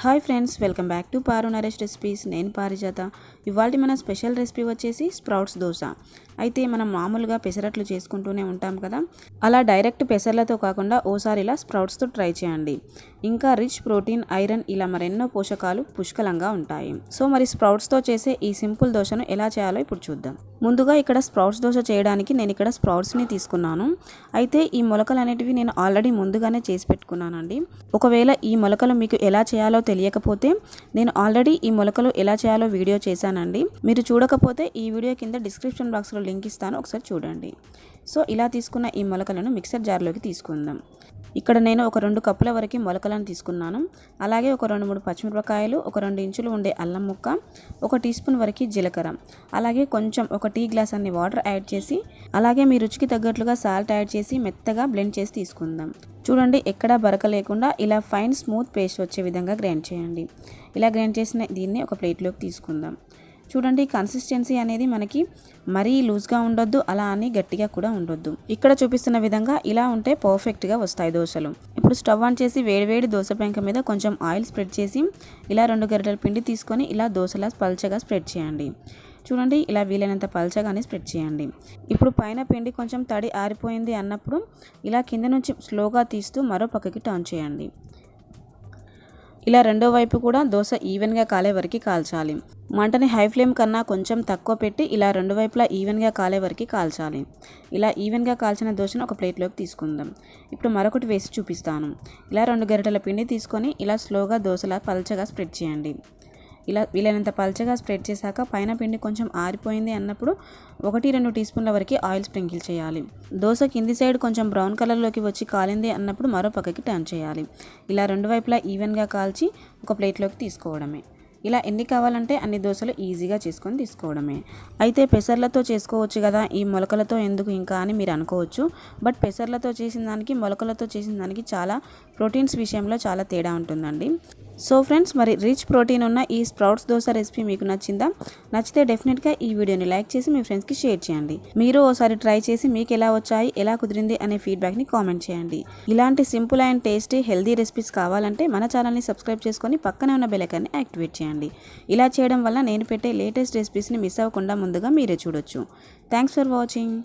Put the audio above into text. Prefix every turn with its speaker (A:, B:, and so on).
A: Hi friends, welcome back to Paru Naresh recipes. నేను పారిజాత. ఇవాళ మన స్పెషల్ రెసిపీ వచ్చేసి స్ప్రౌట్స్ దోశ. అయితే మనం మామూలుగా పెసరట్లు చేసుకుంటూనే ఉంటాం కదా, అలా డైరెక్ట్ పెసర్లతో కాకుండా ఓసారి ఇలా స్ప్రౌట్స్తో ట్రై చేయండి. ఇంకా రిచ్ ప్రోటీన్, ఐరన్ ఇలా మరెన్నో పోషకాలు పుష్కలంగా ఉంటాయి. సో మరి స్ప్రౌట్స్తో చేసే ఈ సింపుల్ దోశను ఎలా చేయాలో ఇప్పుడు చూద్దాం. ముందుగా ఇక్కడ స్ప్రౌట్స్ దోశ చేయడానికి నేను ఇక్కడ స్ప్రౌట్స్ని తీసుకున్నాను. అయితే ఈ మొలకలు అనేటివి నేను ఆల్రెడీ ముందుగానే చేసి పెట్టుకున్నానండి. ఒకవేళ ఈ మొలకలు మీకు ఎలా చేయాలో తెలియకపోతే నేను ఆల్రెడీ ఈ మొలకలు ఎలా చేయాలో వీడియో చేశానండి. మీరు చూడకపోతే ఈ వీడియో కింద డిస్క్రిప్షన్ బాక్స్లో లింక్ ఇస్తాను, ఒకసారి చూడండి. సో ఇలా తీసుకున్న ఈ మొలకలను మిక్సర్ జార్లోకి తీసుకుందాం. ఇక్కడ నేను ఒక 2 కప్పుల వరకు మొలకలను తీసుకున్నాను. అలాగే ఒక 2-3 పచ్చిమిరపకాయలు, ఒక 2 ఇంచులు ఉండే అల్లం ముక్క, 1 టీ స్పూన్ వరకు జీలకర్ర, అలాగే కొంచెం 1 టీ గ్లాస్ అన్ని వాటర్ యాడ్ చేసి, అలాగే మీ రుచికి తగ్గట్లుగా సాల్ట్ యాడ్ చేసి మెత్తగా బ్లెండ్ చేసి తీసుకుందాం. చూడండి, ఎక్కడా బరక లేకుండా ఇలా ఫైన్ స్మూత్ పేస్ట్ వచ్చే విధంగా గ్రైండ్ చేయండి. ఇలా గ్రైండ్ చేసిన దీన్ని ఒక ప్లేట్లోకి తీసుకుందాం. చూడండి, కన్సిస్టెన్సీ అనేది మనకి మరీ లూజ్గా ఉండొద్దు, అలా అని గట్టిగా కూడా ఉండొద్దు. ఇక్కడ చూపిస్తున్న విధంగా ఇలా ఉంటే పర్ఫెక్ట్గా వస్తాయి దోశలు. ఇప్పుడు స్టవ్ ఆన్ చేసి వేడివేడి దోశ పెంక మీద కొంచెం ఆయిల్ స్ప్రెడ్ చేసి ఇలా 2 గరిటెల పిండి తీసుకొని ఇలా దోశలా పల్చగా స్ప్రెడ్ చేయండి. చూడండి, ఇలా వీలైనంత పల్చగానే స్ప్రెడ్ చేయండి. ఇప్పుడు పైన పిండి కొంచెం తడి ఆరిపోయింది అన్నప్పుడు ఇలా కింద నుంచి స్లోగా తీస్తూ మరో పక్కకి టర్న్ చేయండి. ఇలా రెండో వైపు కూడా దోశ ఈవెన్గా కాలే వరకు కాల్చాలి. మంటని హై ఫ్లేమ్ కన్నా కొంచెం తక్కువ పెట్టి ఇలా 2 వైపులా ఈవెన్గా కాలే వరకు కాల్చాలి. ఇలా ఈవెన్గా కాల్చిన దోశను ఒక ప్లేట్లోకి తీసుకుందాం. ఇప్పుడు మరొకటి వేసి చూపిస్తాను. ఇలా 2 గరిటెల పిండి తీసుకొని ఇలా స్లోగా దోశలా పల్చగా స్ప్రెడ్ చేయండి. ఇలా వీలైనంత పల్చగా స్ప్రెడ్ చేశాక పైన పిండి కొంచెం ఆరిపోయింది అన్నప్పుడు 1-2 టీ స్పూన్ల వరకు ఆయిల్ స్ప్రింకిల్ చేయాలి. దోశ కింది సైడ్ కొంచెం బ్రౌన్ కలర్లోకి వచ్చి కాలింది అన్నప్పుడు మరో పక్కకి టర్న్ చేయాలి. ఇలా 2 వైపులా ఈవెన్గా కాల్చి ఒక ప్లేట్లోకి తీసుకోవడమే. ఇలా ఎన్ని కావాలంటే అన్ని దోశలు ఈజీగా చేసుకొని తీసుకోవడమే. అయితే పెసర్లతో చేసుకోవచ్చు కదా, ఈ మొలకలతో ఎందుకు ఇంకా అని మీరు అనుకోవచ్చు. బట్ పెసర్లతో చేసిన దానికి మొలకలతో చేసిన దానికి చాలా ప్రోటీన్స్ విషయంలో చాలా తేడా ఉంటుందండి. సో ఫ్రెండ్స్, మరి రిచ్ ప్రోటీన్ ఉన్న ఈ స్ప్రౌట్స్ దోశ రెసిపీ మీకు నచ్చిందా? నచ్చితే డెఫినెట్గా ఈ వీడియోని లైక్ చేసి మీ ఫ్రెండ్స్కి షేర్ చేయండి. మీరు ఓసారి ట్రై చేసి మీకు ఎలా వచ్చాయి, ఎలా కుదిరింది అనే ఫీడ్బ్యాక్ని కామెంట్ చేయండి. ఇలాంటి simple and tasty healthy recipes కావాలంటే మన ఛానల్ని సబ్స్క్రైబ్ చేసుకొని పక్కనే ఉన్న బెల్ ఐకాన్ని యాక్టివేట్ చేయండి. ఇలా చేయడం వల్ల నేను పెట్టే లేటెస్ట్ రెసిపీస్ని మిస్ అవ్వకుండా ముందుగా మీరే చూడొచ్చు. Thanks for watching.